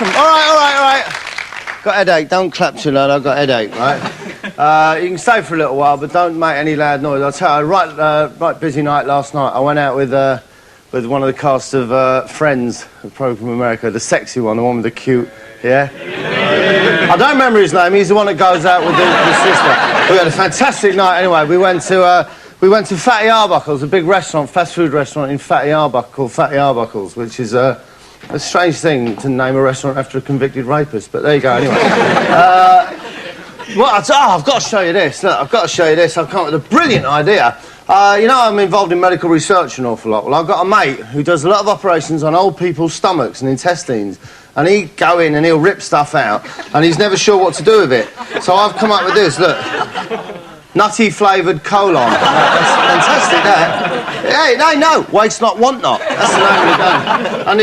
welcome. All right. Got a headache. Don't clap too loud. I've got a headache, right? You can stay for a little while, but don't make any loud noise. I'll tell you, right busy night last night. I went out with one of the cast of Friends, a program from America, the sexy one, the one with the cute, yeah? I don't remember his name. He's the one that goes out with the sister. We had a fantastic night. Anyway, we went to Fatty Arbuckle's, a big restaurant, fast food restaurant in Fatty Arbuckle called Fatty Arbuckle's, which is a strange thing to name a restaurant after a convicted rapist, but there you go, anyway. I've got to show you this. Look, I've got to show you this. I've come up with a brilliant idea. You know, I'm involved in medical research an awful lot. Well, I've got a mate who does a lot of operations on old people's stomachs and intestines, and he'd go in and he'll rip stuff out, and he's never sure what to do with it. So I've come up with this, look. Nutty flavoured colon. That's fantastic, that. Hey, no, waste not, want not. That's the name of the game. And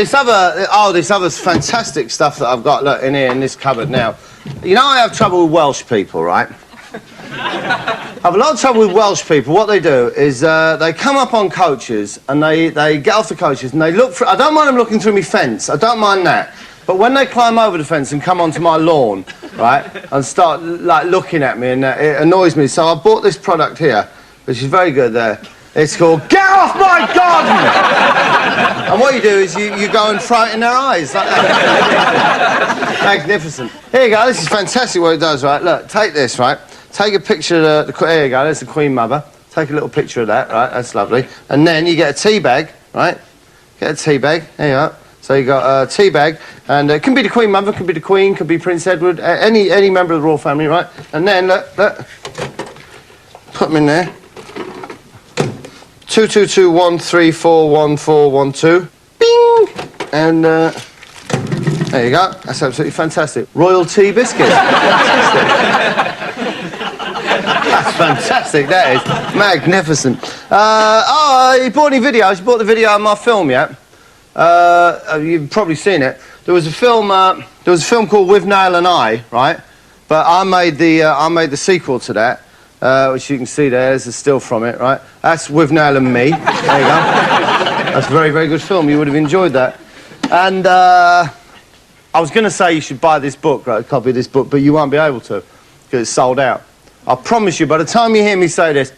this other fantastic stuff that I've got, look, in here, in this cupboard now. You know I have trouble with Welsh people, right? I have a lot of trouble with Welsh people. What they do is they come up on coaches and they get off the coaches and they look for... I don't mind them looking through my fence. I don't mind that. But when they climb over the fence and come onto my lawn, right, and start, like, looking at me, and it annoys me. So I bought this product here, which is very good there. It's called Get Off My Garden! And what you do is you go and throw it in their eyes, like that. Magnificent. Here you go, this is fantastic what it does, right? Look, take this, right? Take a picture of the here you go, there's the Queen Mother. Take a little picture of that, right? That's lovely. And then you get a tea bag, right? Get a tea bag, there you go. So you got a tea bag, and it can be the Queen Mother, can be the Queen, can be Prince Edward, any member of the royal family, right? And then, look, put them in there. 22213414112. Bing! And there you go. That's absolutely fantastic. Royal tea biscuits. Fantastic. That's fantastic, that is. Magnificent. You bought any videos? You bought the video of my film yet? You've probably seen it. There was a film called With Nail and I, right? But I made the sequel to that, which you can see there. There's a still from it, right? That's With Nail and Me. There you go. That's a very, very good film. You would have enjoyed that. And I was going to say you should buy this book, right? A copy of this book, but you won't be able to because it's sold out. I promise you, by the time you hear me say this,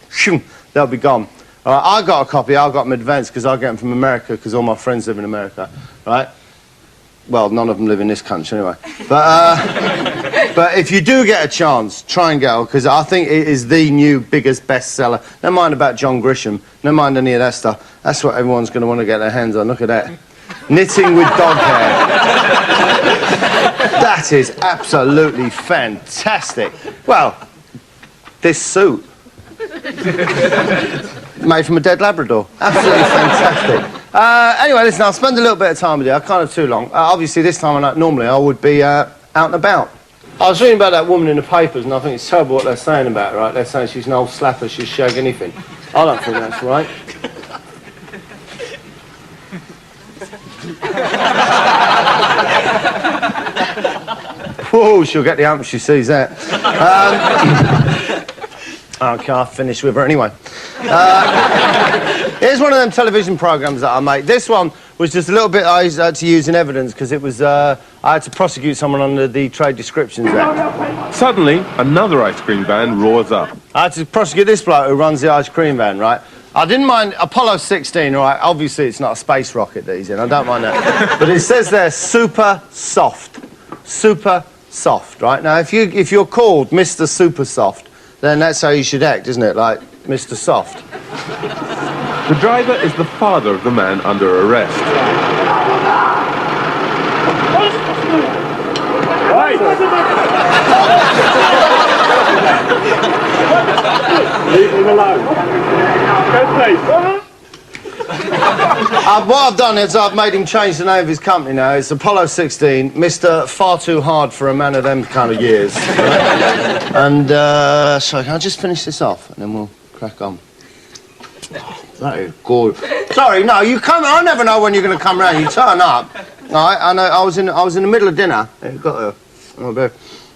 they'll be gone. I got a copy, I got them advanced because I get them from America because all my friends live in America, right? Well, none of them live in this country anyway. But if you do get a chance, try and go, because I think it is the new biggest bestseller. Never mind about John Grisham, never mind any of that stuff. That's what everyone's going to want to get their hands on. Look at that. Knitting with dog hair. That is absolutely fantastic. Well, this suit. Made from a dead Labrador. Absolutely fantastic. Anyway, listen, I'll spend a little bit of time with you. Kind of too long. Obviously, this time normally I would be out and about. I was reading about that woman in the papers, and I think it's terrible what they're saying about her, right? They're saying she's an old slapper, she'll shag anything. I don't think that's right. Whoa, she'll get the hump if she sees that. Okay, I'll finish with her anyway. Here's one of them television programmes that I make. This one was just a little bit I had to use in evidence because it was I had to prosecute someone under the Trade Descriptions Act. Suddenly, another ice cream van roars up. I had to prosecute this bloke who runs the ice cream van, right? I didn't mind Apollo 16, right? Obviously, it's not a space rocket that he's in. I don't mind that. But it says there, super soft. Super soft, right? Now, if you're called Mr. Super Soft, then that's how you should act, isn't it? Like Mr. Soft. The driver is the father of the man under arrest. Leave him alone. Go, please. What I've done is I've made him change the name of his company now. It's Apollo 16, Mr. Far Too Hard for a Man of them kind of years. Right? And, sorry, can I just finish this off and then we'll crack on? Oh, that is good. Sorry, no, you come. I never know when you're going to come round. You turn up. All right, I know. I was in the middle of dinner.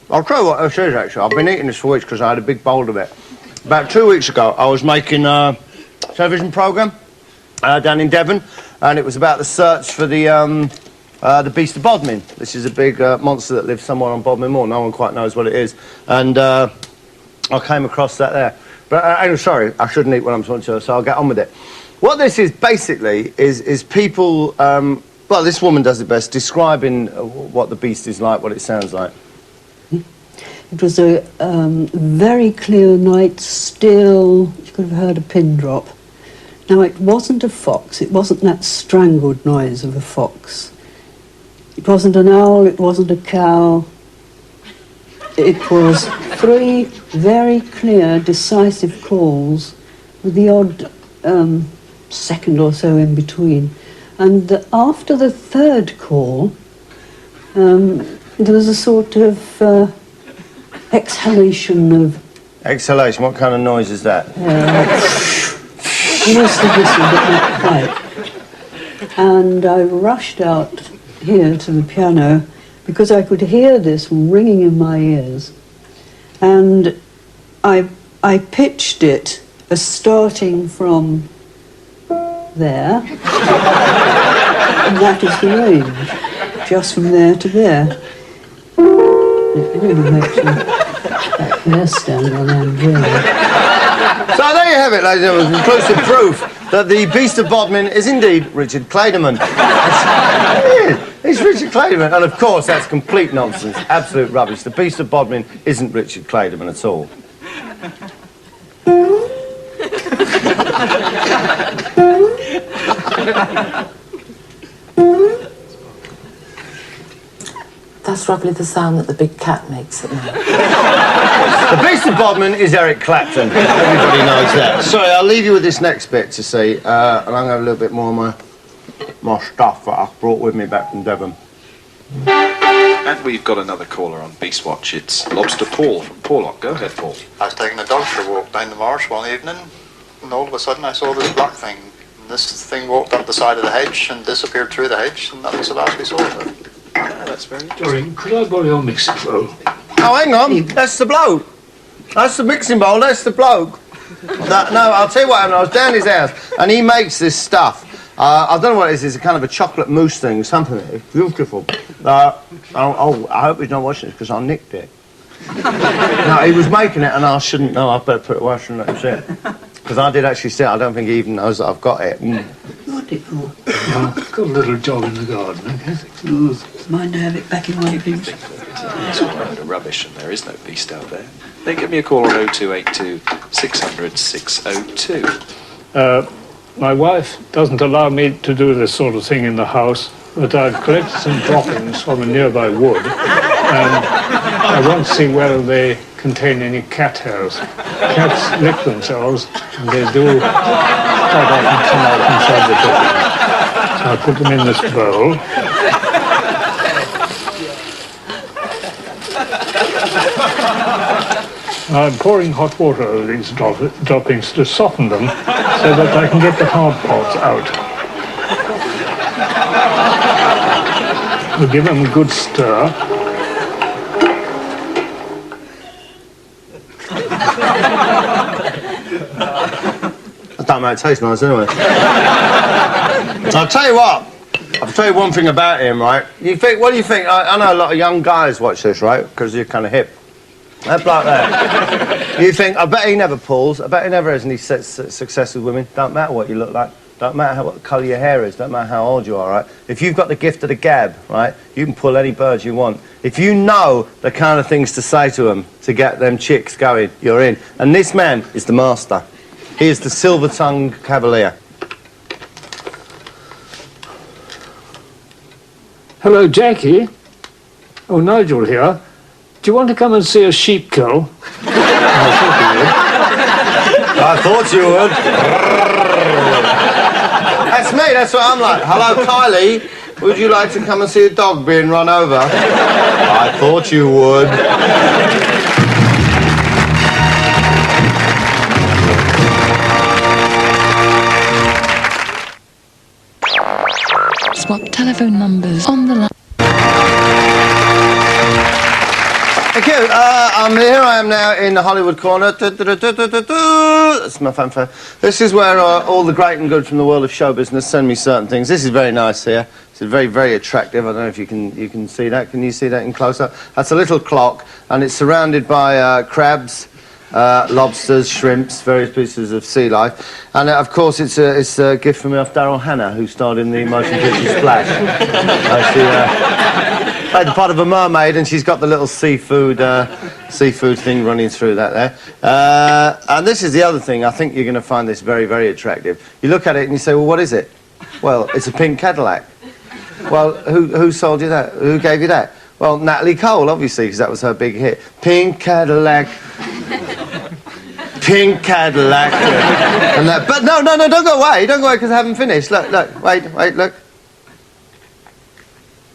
I'll tell you what this is, actually. I've been eating this for weeks because I had a big bowl of it. About 2 weeks ago, I was making a television programme down in Devon, and it was about the search for the the beast of Bodmin. This is a big monster that lives somewhere on Bodmin Moor. No one quite knows what it is. And I came across that there. But I'm sorry, I shouldn't eat when I'm talking to you, so I'll get on with it. What this is basically is people, well, this woman does it best, describing what the beast is like, what it sounds like. It was a very clear night, still, you could have heard a pin drop. Now, it wasn't a fox, it wasn't that strangled noise of a fox. It wasn't an owl, it wasn't a cow. It was 3 very clear, decisive calls with the odd second or so in between. And after the 3rd call, there was a sort of exhalation of... Exhalation, what kind of noise is that? Almost a whistle, but not quite. And I rushed out here to the piano because I could hear this ringing in my ears. And I pitched it as starting from there. And that is the range, just from there to there. It really makes that hair stand on end, really. So there you have it, ladies and gentlemen, conclusive proof that the Beast of Bodmin is indeed Richard Clayderman. It's Richard Clayderman, and of course that's complete nonsense, absolute rubbish. The Beast of Bodmin isn't Richard Clayderman at all. That's roughly the sound that the big cat makes at night. The Beast of Bodmin is Eric Clapton. Everybody knows that. Sorry, I'll leave you with this next bit to see, and I'm going to have a little bit more of my stuff that I brought with me back from Devon. And we've got another caller on Beast Watch. It's Lobster Paul from Porlock. Go ahead, Paul. I was taking the dog for a walk down the marsh one evening, and all of a sudden I saw this black thing. And this thing walked up the side of the hedge and disappeared through the hedge, and that was the last we saw of it. That's very interesting. Doreen, could I borrow your mixing bowl? Oh, hang on, that's the bloke. That's the mixing bowl, that's the bloke. No, I'll tell you what happened. I was down his house, and he makes this stuff. I don't know what it is. It's a kind of a chocolate mousse thing, something. It's beautiful. I hope he's not watching this, because I nicked it. No, he was making it, and I shouldn't know. I better put it away, shouldn't I? That's it. Because I did actually see it. I don't think he even knows that I've got it. What it for? I've got a little job in the garden, I guess. Mind to have it back in one piece. It's all a load of rubbish, and there is no beast out there. Then give me a call on 0282 600 602. My wife doesn't allow me to do this sort of thing in the house, but I've collected some droppings from a nearby wood, and I want to see whether they contain any cat hairs. Cats lick themselves, and they do quite often come out inside the droppings. So I put them in this bowl. I'm pouring hot water over these droppings to soften them so that I can get the hard parts out. We'll give them a good stir. I don't know, it tastes nice anyway. I'll tell you what. I'll tell you one thing about him, right? What do you think? I know a lot of young guys watch this, right? Because you're kind of hip. That bloke there. You think, I bet he never pulls. I bet he never has any success with women. Don't matter what you look like. Don't matter what colour your hair is. Don't matter how old you are, right? If you've got the gift of the gab, right, you can pull any birds you want. If you know the kind of things to say to them to get them chicks going, you're in. And this man is the master. He is the silver-tongued cavalier. Hello, Jackie. Oh, Nigel here. Do you want to come and see a sheep kill? I thought you would. That's me, that's what I'm like. Hello, Kylie. Would you like to come and see a dog being run over? I thought you would. Swap telephone numbers on the line. Thank you. Here I am now in the Hollywood corner. That's my fanfare. This is where all the great and good from the world of show business send me certain things. This is very nice here. It's very, very attractive. I don't know if you can see that. Can you see that in close-up? That's a little clock, and it's surrounded by crabs, lobsters, shrimps, various pieces of sea life. And, of course, it's a gift from me off Daryl Hannah, who starred in the motion picture Splash. She played the part of a mermaid, and she's got the little seafood thing running through that there. And this is the other thing. I think you're going to find this very, very attractive. You look at it and you say, well, what is it? Well, it's a pink Cadillac. Well, who sold you that? Who gave you that? Well, Natalie Cole, obviously, because that was her big hit. Pink Cadillac. Pink Cadillac. And that, but no, don't go away. Don't go away because I haven't finished. Look, wait, look.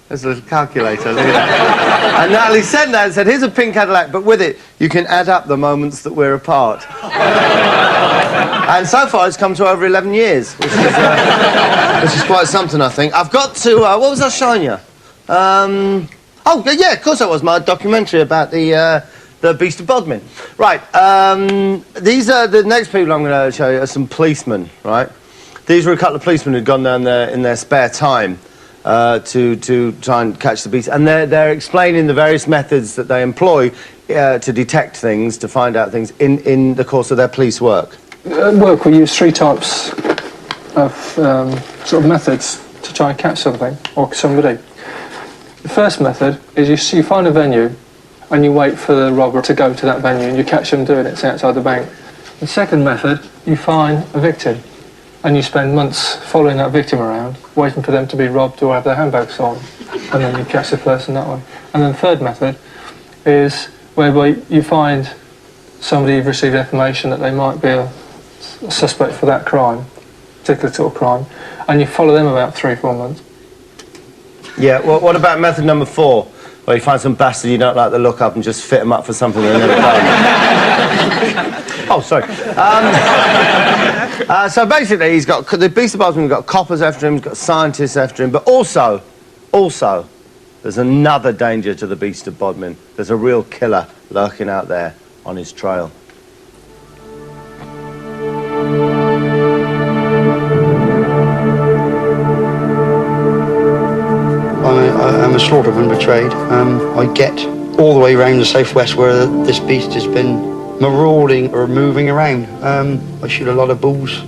There's a little calculator, look at that. And Natalie sent that and said, here's a pink Cadillac, but with it, you can add up the moments that we're apart. And so far, it's come to over 11 years, which is quite something, I think. I've got to, what was I showing you? Oh, yeah, of course that was my documentary about the Beast of Bodmin. Right, these are the next people I'm going to show you are some policemen, right? These were a couple of policemen who'd gone down there in their spare time to try and catch the beast. And they're explaining the various methods that they employ to detect things, to find out things in the course of their police work. At work, we use three types of sort of methods to try and catch something or somebody. The first method is you find a venue and you wait for the robber to go to that venue and you catch them doing it outside the bank. The second method, you find a victim and you spend months following that victim around, waiting for them to be robbed or have their handbag stolen, and then you catch the person that way. And then the third method is whereby you find somebody you've received information that they might be a suspect for that crime, particular sort of crime, and you follow them about 3-4 months. Yeah, well, what about method number 4, where you find some bastard you don't like the look up and just fit him up for something they've never done? Oh, sorry. So basically, he's got the Beast of Bodmin. He's got coppers after him, he's got scientists after him, but also, there's another danger to the Beast of Bodmin. There's a real killer lurking out there on his trail. I'm a slaughterman by trade. I get all the way around the southwest where this beast has been marauding or moving around. I shoot a lot of bulls,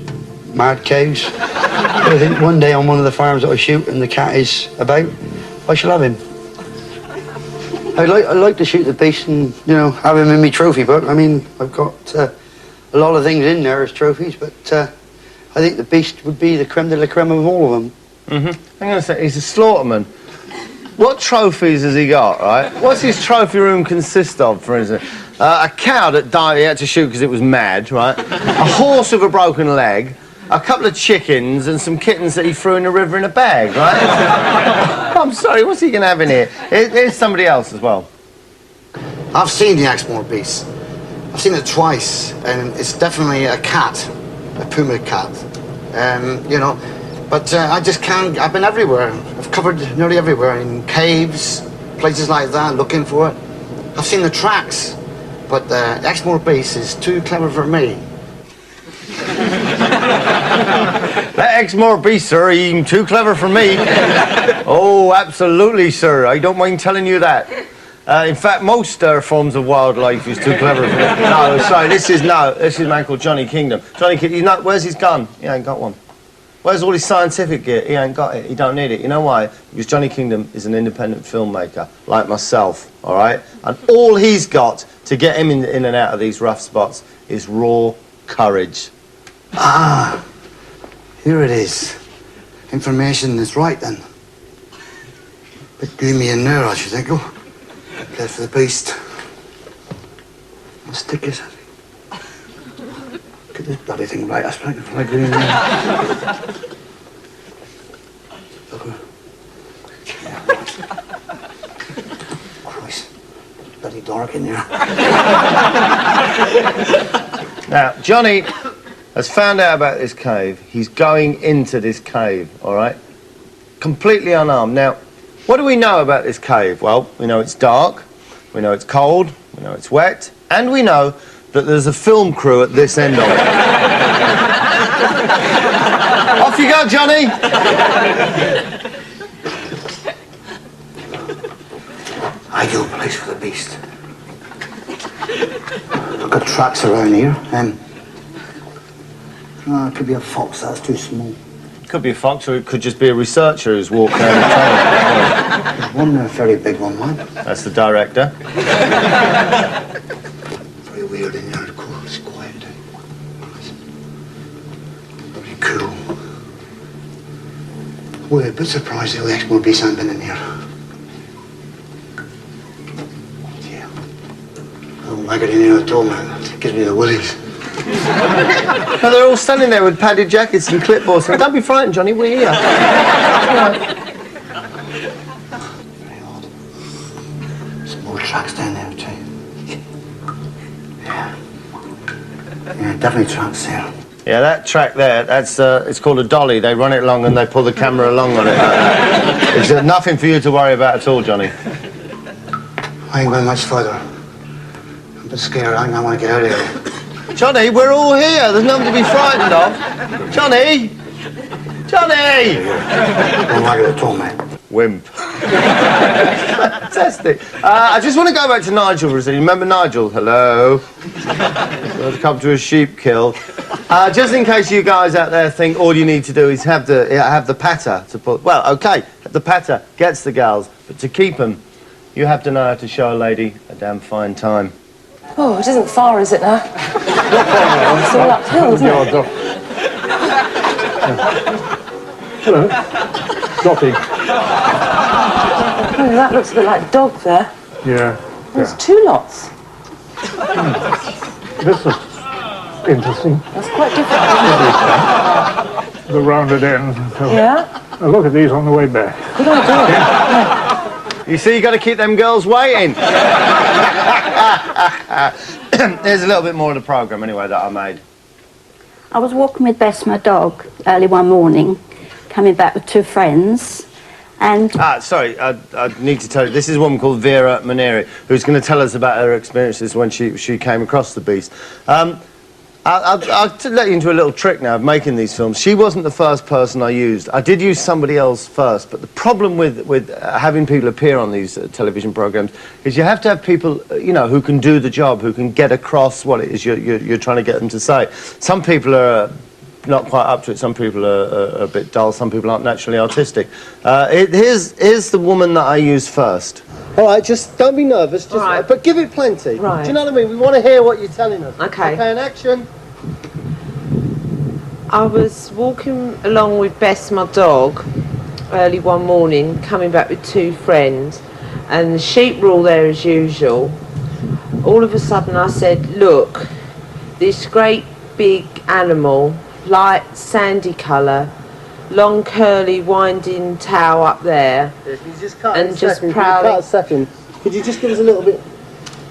mad cows. But I think one day on one of the farms that I shoot and the cat is about, I shall have him. I like to shoot the beast and, you know, have him in my trophy book. I mean, I've got a lot of things in there as trophies, but I think the beast would be the creme de la creme of all of them. Mm-hmm. I'm going to say, he's a slaughterman. What trophies has he got, right? What's his trophy room consist of, for instance? A cow that died, he had to shoot because it was mad, right? A horse with a broken leg, a couple of chickens and some kittens that he threw in the river in a bag, right? I'm sorry, what's he going to have in here? Here's somebody else as well. I've seen the Exmoor beast. I've seen it twice, and it's definitely a cat, a puma cat. You know, but I just can't. I've been everywhere. I've covered nearly everywhere, in caves, places like that, looking for it. I've seen the tracks, but the Exmoor beast is too clever for me. That Exmoor beast, sir, he's too clever for me. Oh, absolutely, sir. I don't mind telling you that. In fact, most forms of wildlife is too clever for me. No, sorry, this is a man called Johnny Kingdom. Johnny Kingdom, where's his gun? He ain't got one. Where's all his scientific gear? He ain't got it. He don't need it. You know why? Because Johnny Kingdom is an independent filmmaker, like myself, all right? And all he's got to get him in and out of these rough spots is raw courage. Ah, here it is. Information is right then. Bit gloomy in there, I should think. Oh, care for the beast. I'll stick it. Get this bloody thing right. That's like gloomy in there. Christ, it's bloody dark in there. Now, Johnny has found out about this cave. He's going into this cave, all right? Completely unarmed. Now, what do we know about this cave? Well, we know it's dark, we know it's cold, We know it's wet, and we know that there's a film crew at this end of it. Off you go, Johnny! Ideal place for the beast. I've got tracks around here, and it could be a fox, that's too small. Could be a fox, or it could just be a researcher who's walked down the tunnel. There's one very big one, man. That's the director. Very weird in there, it's quiet. Very cool. We're a bit surprised the Exmoor beast hasn't been in here. Yeah. I don't like it in here at all, man. It gives me the willies. No, they're all standing there with padded jackets and clipboards. Saying, don't be frightened, Johnny, we're here. Very odd. Some more tracks down there, too. Yeah. Yeah, definitely tracks there. Yeah, that track there, that's it's called a dolly. They run it along and they pull the camera along on it. It's nothing for you to worry about at all, Johnny. I ain't going much further. I'm a bit scared. I think I want to get out of here. Johnny, we're all here. There's nothing to be frightened of. Johnny! Johnny! Don't like it at all, mate. Wimp. Fantastic. I just want to go back to Nigel for a second. Remember Nigel? Hello. Let's come to a sheep kill. Just in case you guys out there think all you need to do is have the patter to put. Well, okay, the patter gets the gals, but to keep them, you have to know how to show a lady a damn fine time. Oh, it isn't far, is it now? It's all uphill, isn't it? Hello. Dotty. Oh, that looks a bit like dog there. Yeah. There's two lots. This is interesting. That's quite different, isn't it? The rounded end. Yeah? Now look at these on the way back. Good idea. You see, you got to keep them girls waiting. Here's a little bit more of the programme, anyway, that I made. I was walking with Bess, my dog, early one morning, coming back with two friends, and... Sorry, I need to tell you, this is a woman called Vera Maneri, who's going to tell us about her experiences when she came across the beast. I'll let you into a little trick now of making these films. She wasn't the first person I used. I did use somebody else first, but the problem with having people appear on these television programmes is you have to have people, you know, who can do the job, who can get across what it is you're trying to get them to say. Some people are not quite up to it, some people are a bit dull, some people aren't naturally artistic. Here's the woman that I used first. All right, just don't be nervous, just, right. But give it plenty. Right. Do you know what I mean? We want to hear what you're telling us. Okay. Okay, in action. I was walking along with Bess, my dog, early one morning, coming back with two friends, and the sheep were all there as usual. All of a sudden I said, look, this great big animal, light sandy colour, long curly winding tail up there, Can you just cut and a just second? prowling. Can you cut a second? Could you just give us a little bit...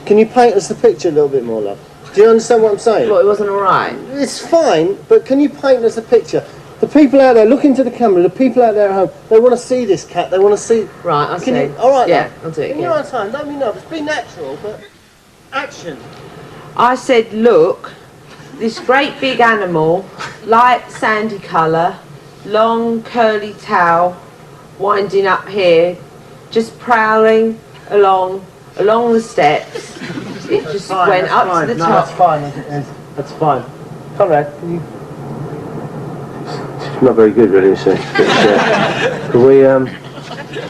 Can you paint us the picture a little bit more, love? Do you understand what I'm saying? Well, it wasn't alright. It's fine, but can you paint us a picture? The people out there, look into the camera, the people out there at home, they want to see this cat, they want to see... Right, I see. You, all right, yeah, love. I'll do it In again. your own time, don't be nervous, be natural, but... Action. I said, look, this great big animal, light sandy colour, long curly tail, winding up here, just prowling along the steps. It just went up to the top. That's fine, that's fine. Conrad, can you... She's not very good, really, is she? Can we,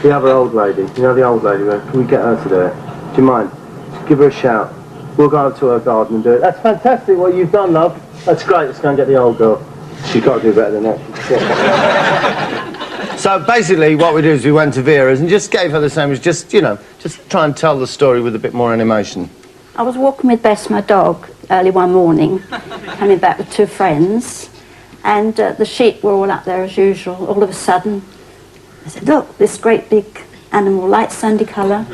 the other old lady, you know the old lady, can we get her to do it? Do you mind? Just give her a shout. We'll go up to her garden and do it. That's fantastic what you've done, love. That's great, let's go and get the old girl. She's got to do better than that. So basically what we do is we went to Vera's and just gave her the same as just, you know, just try and tell the story with a bit more animation. I was walking with Bess, my dog, early one morning, coming back with two friends, and the sheep were all up there as usual. All of a sudden, I said, look, this great big animal, light sandy colour,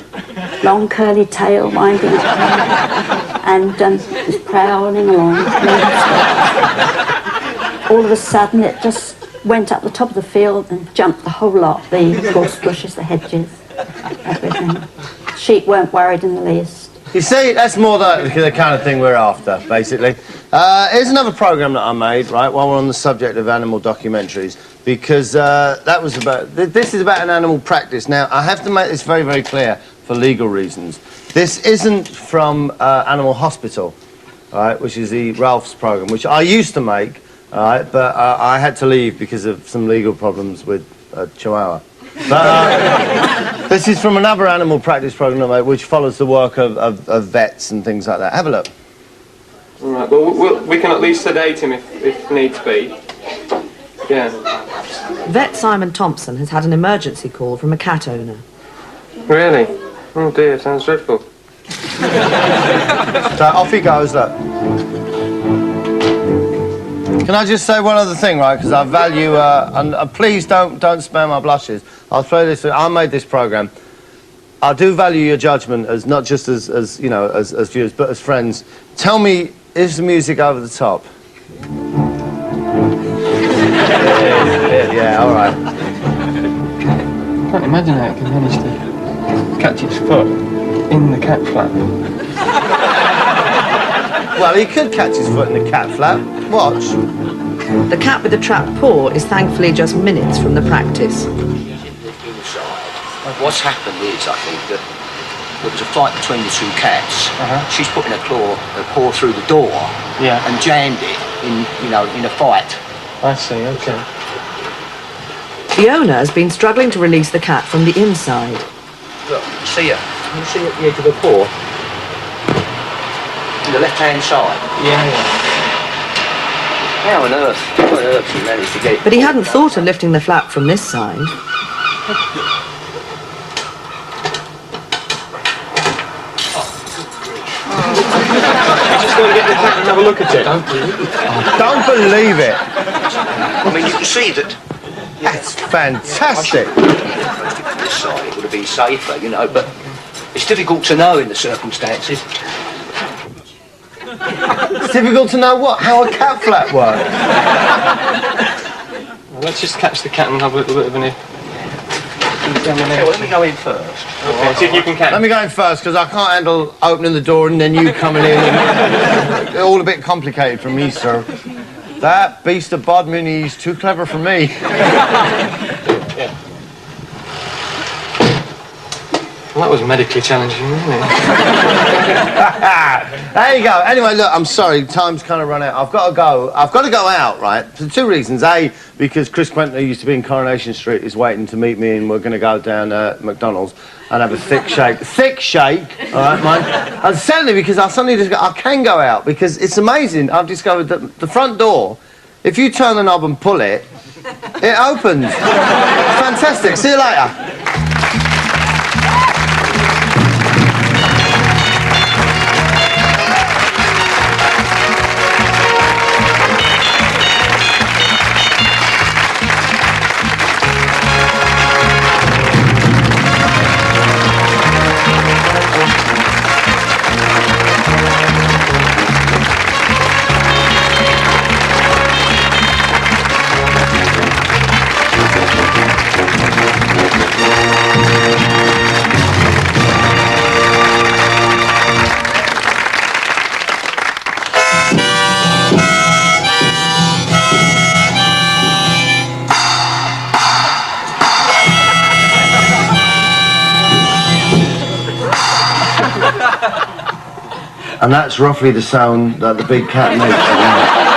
long curly tail winding up, and was prowling along. All of a sudden, it just went up the top of the field and jumped the whole lot, the gorse bushes, the hedges, everything. Sheep weren't worried in the least. You see, that's more the kind of thing we're after, basically. Here's another programme that I made, right, while we're on the subject of animal documentaries, because this is about an animal practice. Now, I have to make this very, very clear for legal reasons. This isn't from Animal Hospital, right, which is the Ralph's programme, which I used to make, right, but I had to leave because of some legal problems with a chihuahua. But this is from another animal practice programme which follows the work of vets and things like that. Have a look. Right, well, we can at least sedate him if needs be. Yeah. Vet Simon Thompson has had an emergency call from a cat owner. Really? Oh dear, sounds dreadful. So off he goes, look. Can I just say one other thing, right? Because I value, and please don't spare my blushes. I'll throw this. I made this programme. I do value your judgment as not just as you know as viewers, but as friends. Tell me, is the music over the top? Yeah, all right. I can't imagine how it can manage to catch its foot in the cat flap. Well, he could catch his foot in the cat flap. Watch. The cat with the trapped paw is thankfully just minutes from the practice. What's happened is, I think, that there was a fight between the two cats. She's putting her paw through the door and jammed it in a fight. I see, okay. The owner has been struggling to release the cat from the inside. Look, see her? Can you see at the edge of the paw? On the left-hand side. Yeah. How on earth she managed to get... But he hadn't thought of lifting the flap from this side. You just got to get the cat and have a look at it. Don't believe it. I mean, you can see that... That's fantastic. This side it would have been safer, you know, but it's difficult to know in the circumstances. It's difficult to know what? How a cat flap works. Well, let's just catch the cat and have a little bit of an examination. Well, let me go in first. Okay, see if you can catch. Let me go in first, because I can't handle opening the door and then you coming in. And all a bit complicated for me, sir. That beast of Bodmin, he's too clever for me. Well, that was medically challenging, wasn't it? There you go. Anyway, look, I'm sorry, time's kind of run out. I've got to go. I've got to go out, right? For two reasons. A, because Chris Quentin, who used to be in Coronation Street, is waiting to meet me, and we're going to go down McDonald's and have a thick shake. Thick shake, all right, mate? And secondly, because I suddenly I can go out, because it's amazing. I've discovered that the front door, if you turn the knob and pull it, it opens. Fantastic. See you later. And that's roughly the sound that the big cat makes.